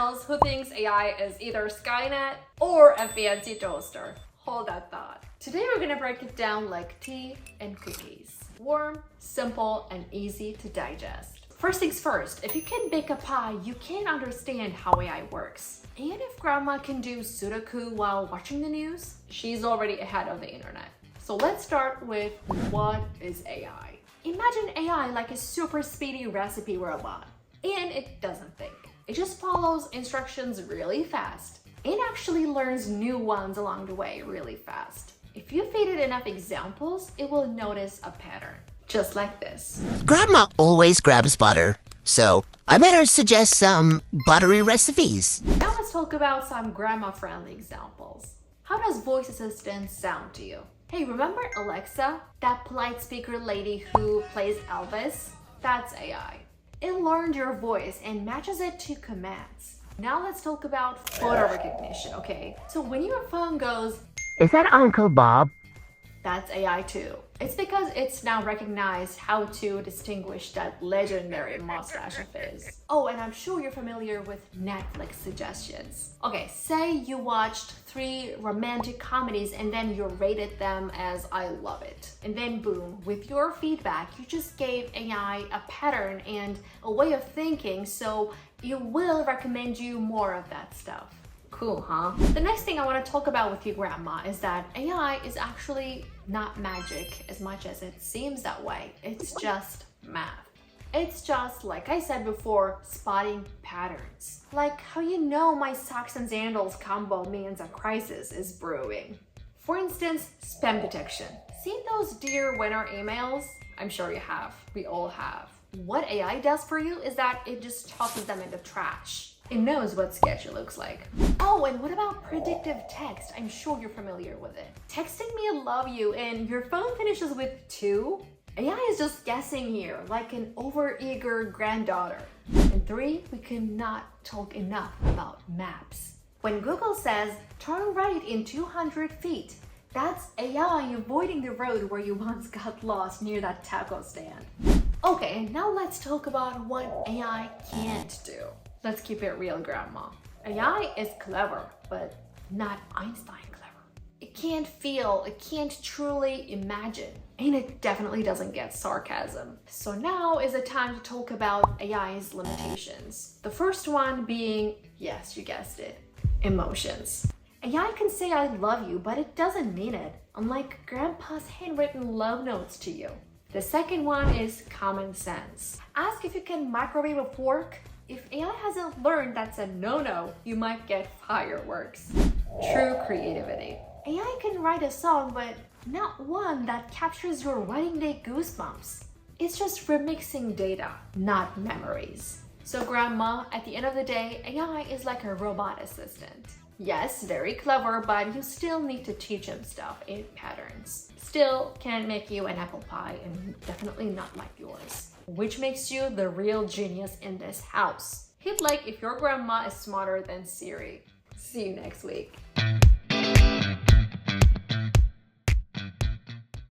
else who thinks AI is either Skynet or a fancy toaster. Hold that thought. Today we're gonna break it down like tea and cookies. Warm, simple, and easy to digest. First things first, if you can bake a pie, you can understand how AI works. And if grandma can do Sudoku while watching the news, she's already ahead of the internet. So let's start with what is AI? Imagine AI like a super speedy recipe robot. And it doesn't think. It just follows instructions really fast and actually learns new ones along the way really fast. If you feed it enough examples, it will notice a pattern, just like this. Grandma always grabs butter, so I better suggest some buttery recipes. Now let's talk about some grandma-friendly examples. How does voice assistant sound to you? Hey, remember Alexa? That polite speaker lady who plays Elvis? That's AI. It learned your voice and matches it to commands. Now let's talk about photo recognition, okay? So when your phone goes, "Is that Uncle Bob?" that's AI too. It's because it's now recognized how to distinguish that legendary mustache of his. Oh, and I'm sure you're familiar with Netflix suggestions. Okay, say you watched 3 romantic comedies and then you rated them as I love it. And then boom, with your feedback, you just gave AI a pattern and a way of thinking, so it will recommend you more of that stuff. Cool, huh? The next thing I want to talk about with you, Grandma, is that AI is actually not magic as much as it seems that way. It's just math. It's just, like I said before, spotting patterns. Like how you know my socks and sandals combo means a crisis is brewing. For instance, spam detection. Seen those dear winner emails? I'm sure you have. We all have. What AI does for you is that it just tosses them in the trash. It knows what sketchy looks like. Oh, and what about predictive text? I'm sure you're familiar with it. Texting me I love you and your phone finishes with 2? AI is just guessing here, like an overeager granddaughter. And 3, we cannot talk enough about maps. When Google says, turn right in 200 feet, that's AI avoiding the road where you once got lost near that taco stand. Okay, now let's talk about what AI can't do. Let's keep it real, Grandma. AI is clever, but not Einstein clever. It can't feel, it can't truly imagine, and it definitely doesn't get sarcasm. So now is the time to talk about AI's limitations. The first one being, yes, you guessed it, emotions. AI can say I love you, but it doesn't mean it, unlike Grandpa's handwritten love notes to you. The second one is common sense. Ask if you can microwave a fork. If AI hasn't learned that's a no-no, you might get fireworks. True creativity. AI can write a song, but not one that captures your wedding day goosebumps. It's just remixing data, not memories. So Grandma, at the end of the day, AI is like a robot assistant. Yes, very clever, but you still need to teach him stuff in patterns. Still can't make you an apple pie, and definitely not like yours. Which makes you the real genius in this house. Hit like if your grandma is smarter than Siri. See you next week.